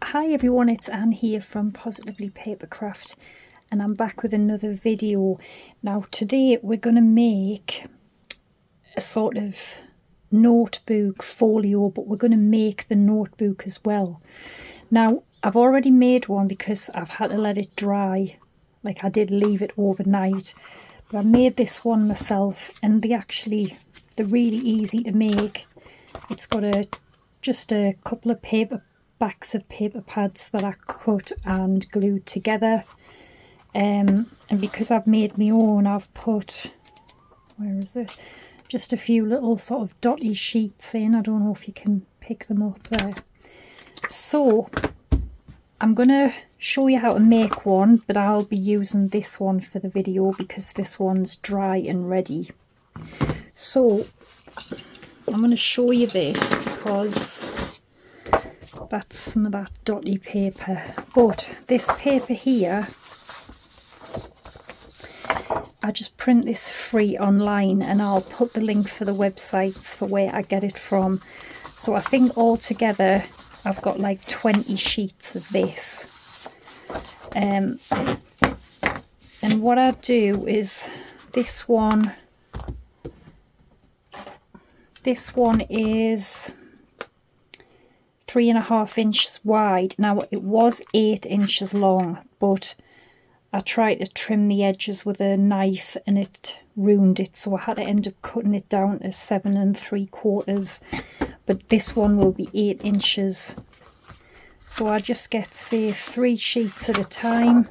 Hi everyone, it's Anne here from Positively Papercraft, and I'm back with another video. Now today we're going to make a sort of notebook folio, but we're going to make the notebook as well. Now I've already made one because I've had to let it dry, like I did leave it overnight, but I made this one myself and they're really easy to make. It's got just a couple of backs of paper pads that I cut and glued together, and because I've made my own, I've put, where is it, just a few little sort of dotty sheets in. I don't know if you can pick them up there. So I'm gonna show you how to make one, but I'll be using this one for the video because this one's dry and ready. So I'm going to show you this because that's some of that dotty paper, but this paper here, I just print this free online and I'll put the link for the websites for where I get it from. So I think altogether I've got like 20 sheets of this, and what I do is this one is 3.5 inches wide. Now it was 8 inches long, but I tried to trim the edges with a knife and it ruined it, so I had to end up cutting it down to 7 3/4. But this one will be 8 inches. So I just get, say, 3 sheets at a time.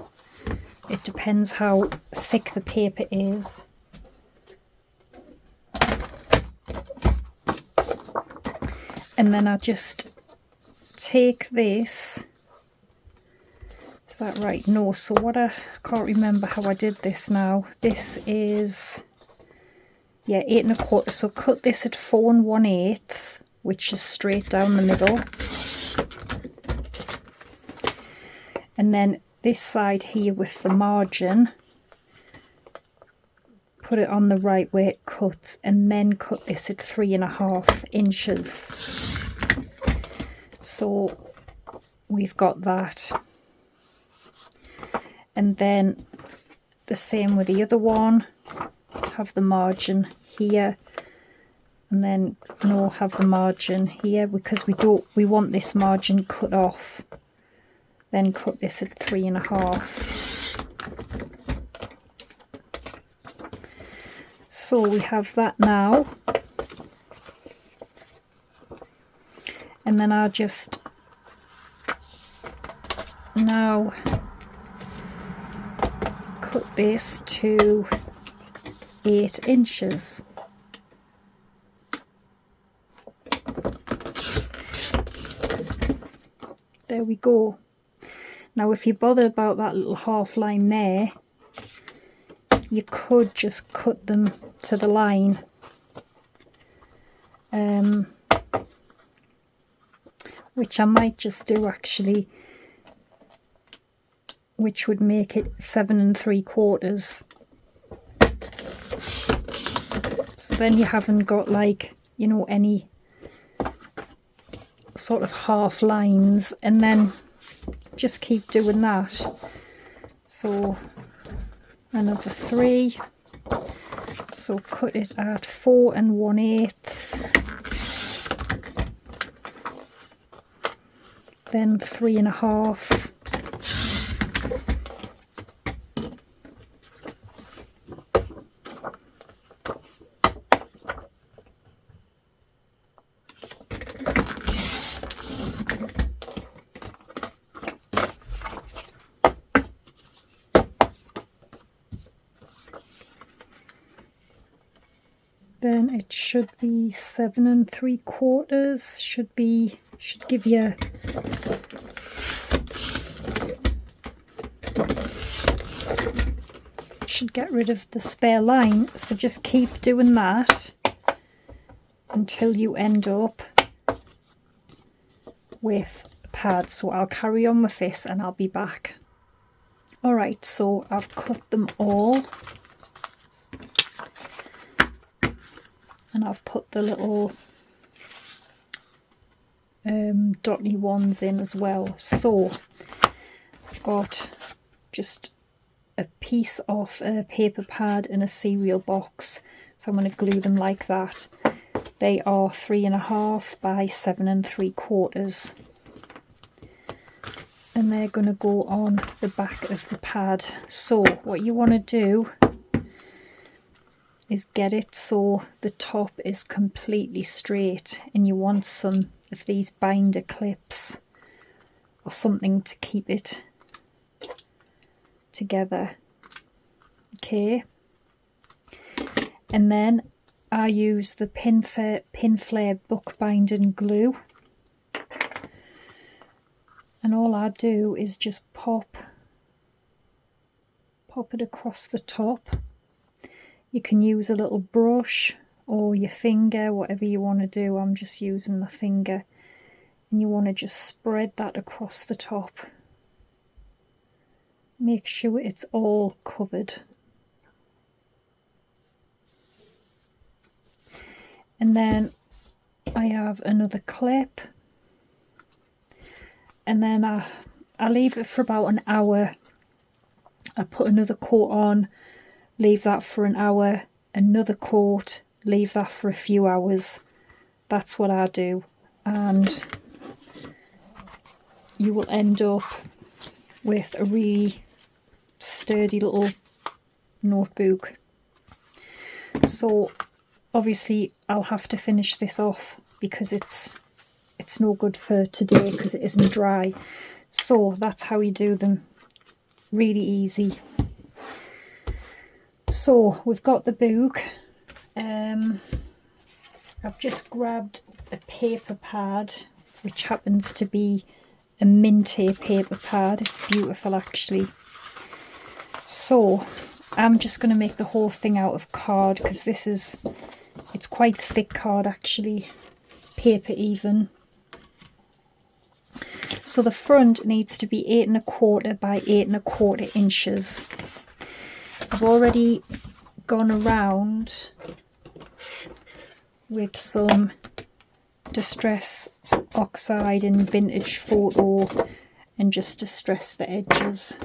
It depends how thick the paper is. And then I just take this. Is that right? No. So what, I can't remember how I did this now. This is, yeah, 8 1/4. So cut this at 4 1/8, which is straight down the middle. And then this side here with the margin, put it on the right where it cuts, and then cut this at 3.5 inches. So we've got that. And then the same with the other one, have the margin here, and then have the margin here, because we want this margin cut off. Then cut this at 3.5. So we have that now. And then I just now cut this to 8 inches. There we go. Now if you bother about that little half line there, you could just cut them to the line. Which I might just do actually, which would make it 7 3/4. So then you haven't got, like, you know, any sort of half lines, and then just keep doing that. So another 3. So cut it at 4 1/8. Then 3.5. Then it should be 7 3/4. Should give you should get rid of the spare line. So just keep doing that until you end up with a pad. So I'll carry on with this and I'll be back. Alright, so I've cut them all and I've put the little dotty ones in as well. So I've got just a piece of a paper pad and a cereal box, so I'm going to glue them like that. They are 3.5 by 7 3/4, and they're going to go on the back of the pad. So what you want to do is get it so the top is completely straight, and you want some of these binder clips or something to keep it together. Okay, and then I use the PINFLAIR bookbinding glue, and all I do is just pop it across the top. You can use a little brush or your finger, whatever you want to do. I'm just using my finger, and you want to just spread that across the top. Make sure it's all covered. And then I have another clip, and then I leave it for about an hour. I put another coat on, leave that for an hour, another coat, leave that for a few hours. That's what I do, and you will end up with a really sturdy little notebook. So obviously I'll have to finish this off because it's no good for today because it isn't dry. So that's how you do them. Really easy. So we've got the book. I've just grabbed a paper pad, which happens to be a minty paper pad. It's beautiful actually. So I'm just going to make the whole thing out of card because it's quite thick card actually, paper even. So the front needs to be 8 1/4 by 8 1/4 inches. I've already gone around with some Distress Oxide and Vintage Photo and just distress the edges.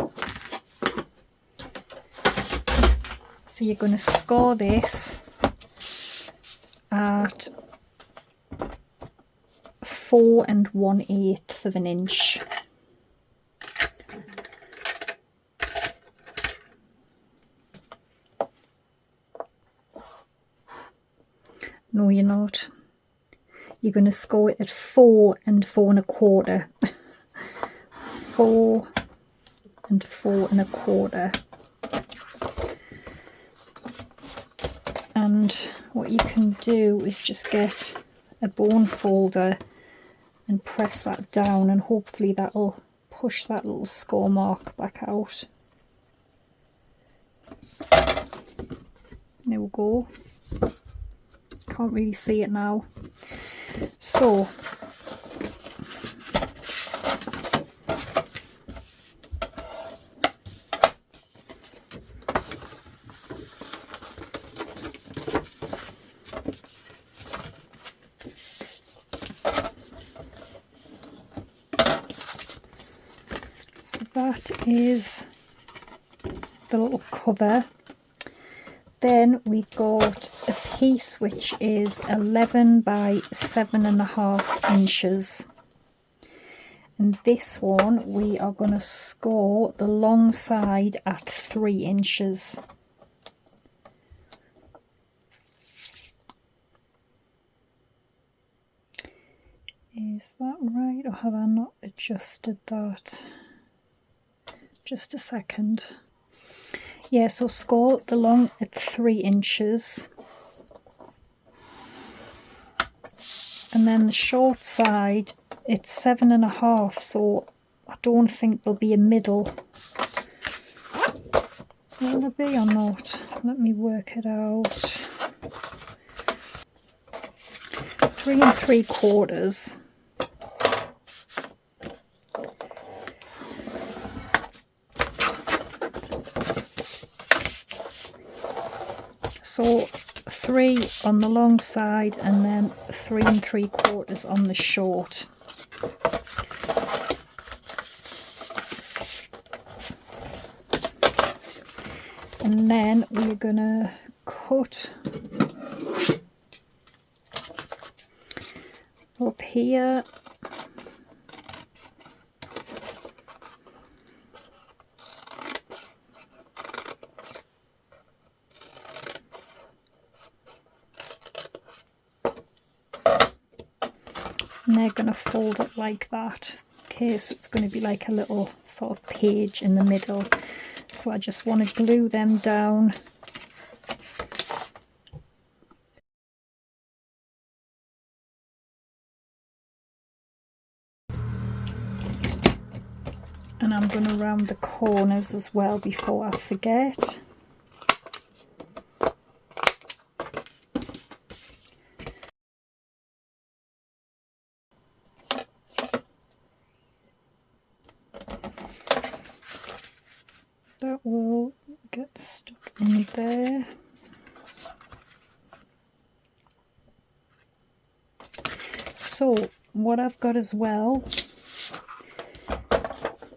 So you're going to score this at 4 1/8 of an inch. No, you're not. You're going to score it at 4 4 1/4. 4 4 1/4. And what you can do is just get a bone folder and press that down, and hopefully that'll push that little score mark back out. There we go. Can't really see it now. So that is the little cover. Then we've got a piece which is 11 by 7 1/2 inches. And this one we are going to score the long side at 3 inches. Is that right, or have I not adjusted that? Just a second. Yeah, so score the long at 3 inches. And then the short side, it's 7 1/2, so I don't think there'll be a middle. Will there be or not? Let me work it out. 3 3/4. So 3 3 on the long side and then 3 3/4 on the short. And then we're gonna cut up here. And they're going to fold it like that. Okay, so it's going to be like a little sort of page in the middle. So I just want to glue them down. And I'm going to round the corners as well before I forget. That will get stuck in there. So what I've got as well,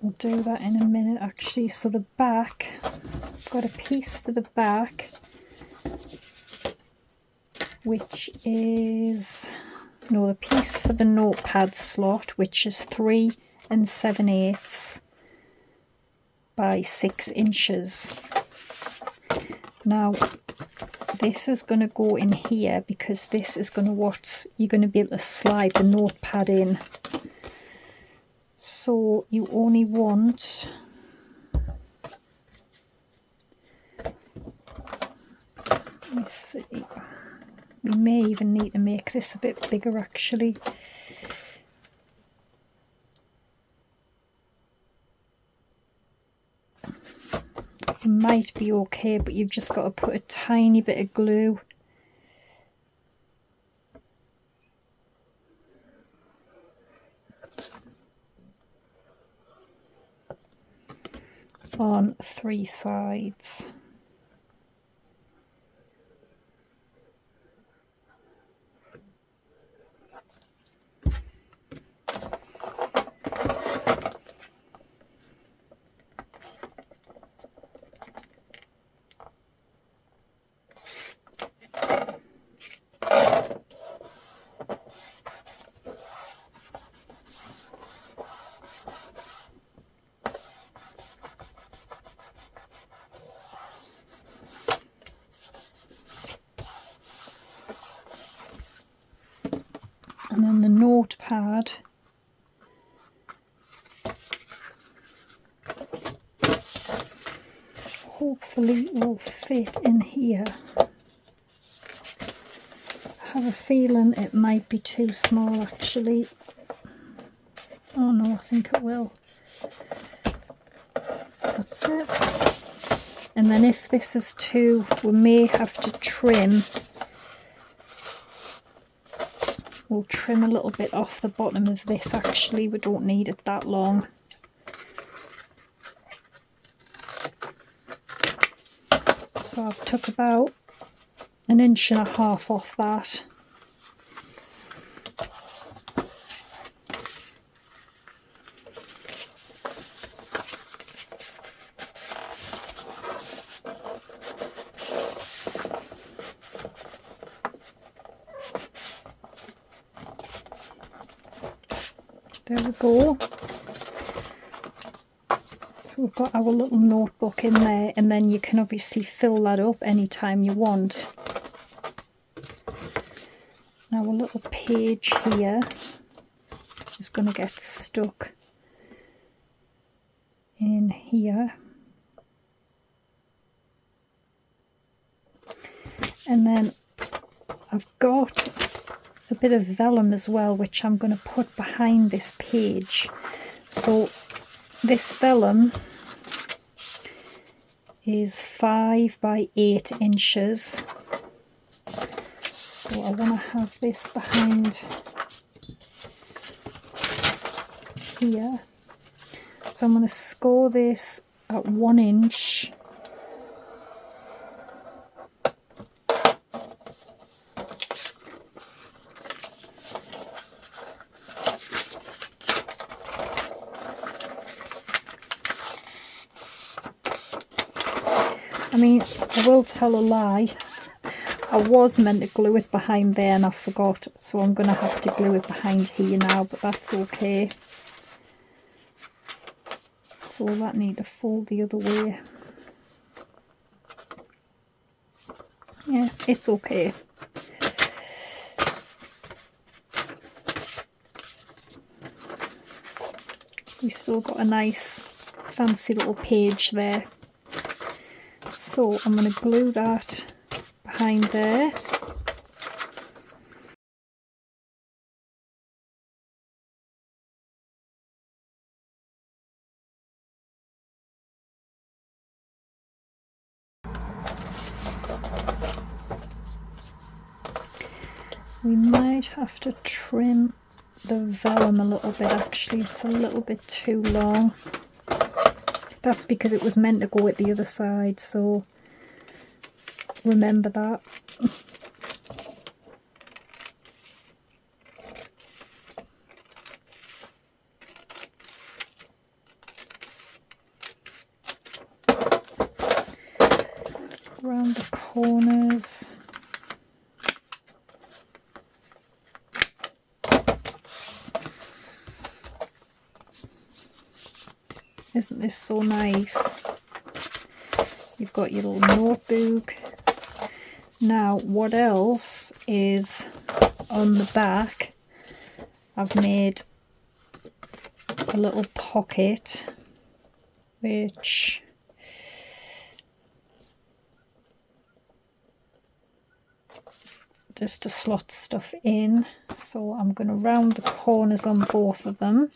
I'll do that in a minute actually. So the back, I've got a piece for the back, which is, no, the piece for the notepad slot, which is 3 7/8 by 6 inches. Now this is going to go in here because this is going to what you're going to be able to slide the notepad in. So you only want, let me see, we may even need to make this a bit bigger actually. It might be okay, but you've just got to put a tiny bit of glue on 3 sides. And then the notepad, hopefully will fit in here. I have a feeling it might be too small actually. Oh no, I think it will. That's it. And then if this is too, we may have to trim. We'll trim a little bit off the bottom of this actually, we don't need it that long. So I've took about 1.5 inches off that. There we go. So we've got our little notebook in there, and then you can obviously fill that up anytime you want. Now a little page here is going to get stuck in here. And then I've got a bit of vellum as well, which I'm going to put behind this page. So this vellum is 5 by 8 inches. So I want to have this behind here. So I'm going to score this at 1 inch. I mean, I will tell a lie. I was meant to glue it behind there and I forgot, so I'm going to have to glue it behind here now, but that's okay. So will that need to fold the other way? Yeah, it's okay. We've still got a nice fancy little page there. So I'm going to glue that behind there. We might have to trim the vellum a little bit, actually. It's a little bit too long. That's because it was meant to go at the other side, so remember that. Around the corners. Isn't this so nice? You've got your little notebook. Now, what else is on the back? I've made a little pocket, which just to slot stuff in. So I'm going to round the corners on both of them.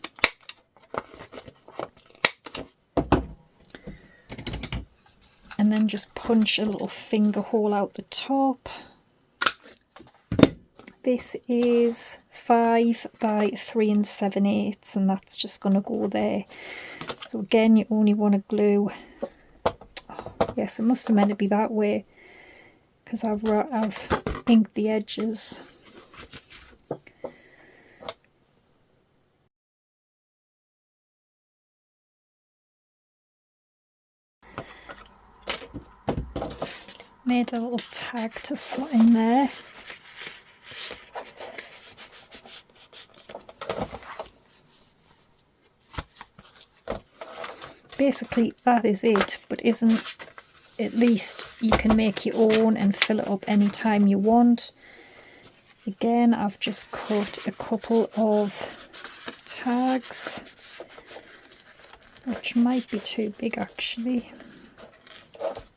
And then just punch a little finger hole out the top. This is 5 by 3 7/8, and that's just going to go there. So again, you only want to glue. Oh, yes, it must have meant to be that way because I've inked the edges. Made a little tag to slot in there. Basically that is it, but isn't at least you can make your own and fill it up anytime you want. Again, I've just cut a couple of tags, which might be too big actually.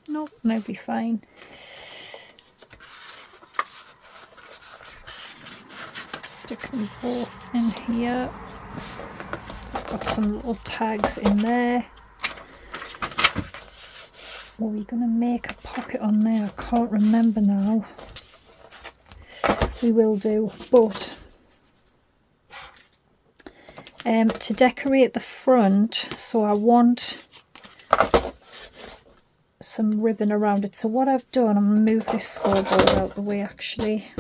Nope, they'll be fine. Stick them both in here. I've got some little tags in there. Are we going to make a pocket on there? I can't remember now. We will do, but to decorate the front, so I want some ribbon around it. So what I've done, I'm going to move this scoreboard out the way actually.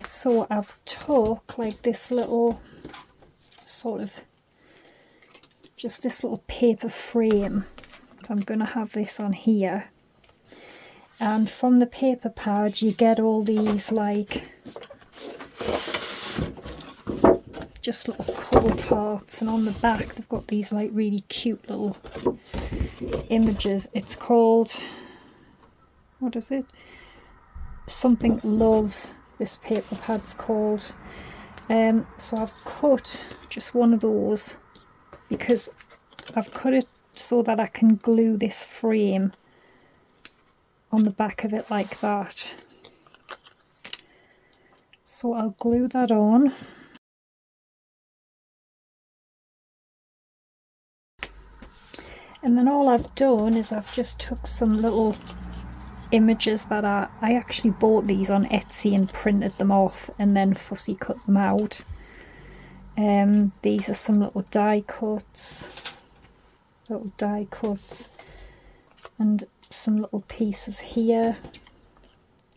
So I've took like this little sort of, just this little paper frame. So I'm going to have this on here. And from the paper pad you get all these like just little colour parts, and on the back they've got these like really cute little images. It's called, what is it? Something Love, this paper pad's called. So I've cut just one of those because I've cut it so that I can glue this frame on the back of it like that. So I'll glue that on. And then all I've done is I've just took some little images that I actually bought these on Etsy and printed them off and then fussy cut them out. These are some little die cuts, and some little pieces here,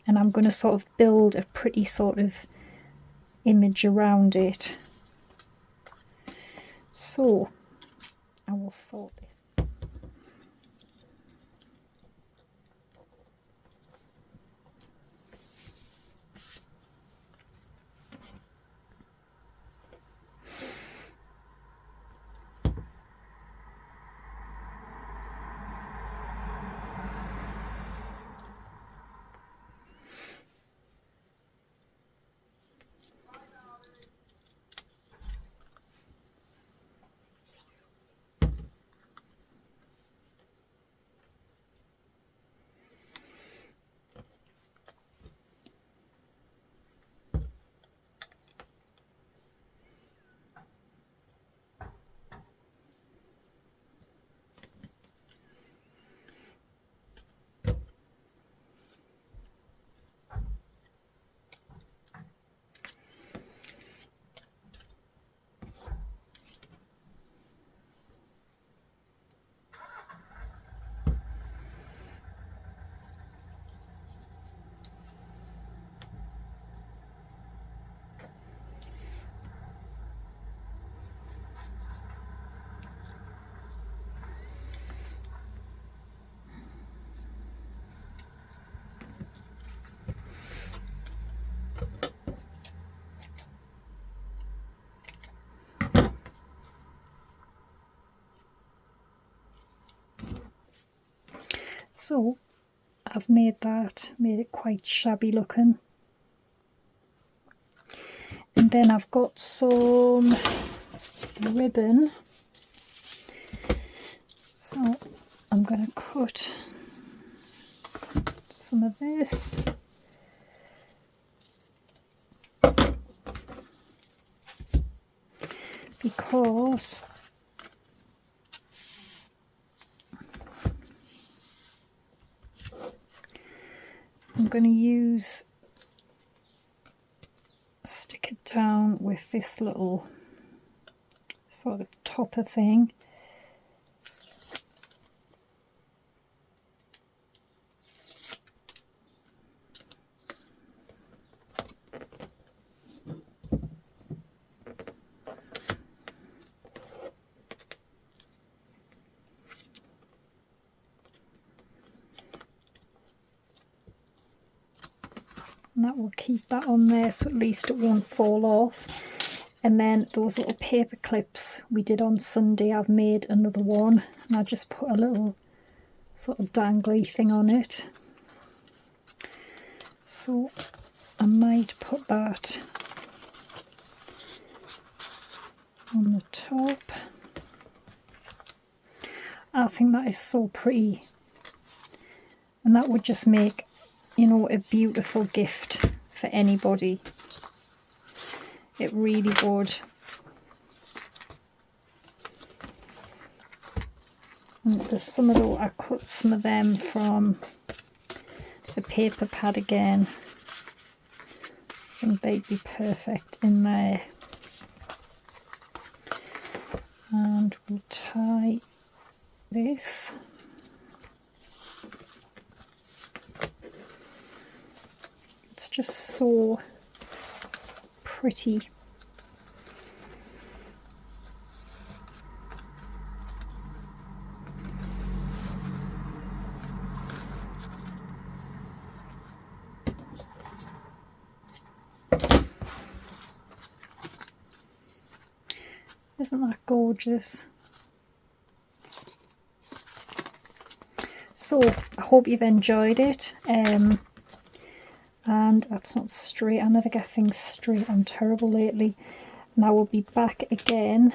and I'm going to sort of build a pretty sort of image around it. So I will sort this. So I've made it quite shabby looking. And then I've got some ribbon. So I'm going to cut some of this. Because I'm going to stick it down with this little sort of topper thing. And that will keep that on there, so at least it won't fall off. And then those little paper clips we did on Sunday, I've made another one, and I just put a little sort of dangly thing on it. So I might put that on the top. I think that is so pretty, and that would just make, you know, a beautiful gift for anybody. It really would. And there's some of those, I cut some of them from the paper pad again. I think they'd be perfect in there. And we'll tie this. It's just so pretty. Isn't that gorgeous? So I hope you've enjoyed it. And that's not straight. I never get things straight. I'm terrible lately. And I will be back again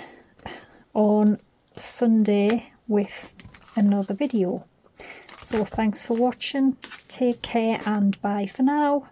on Sunday with another video. So thanks for watching. Take care and bye for now.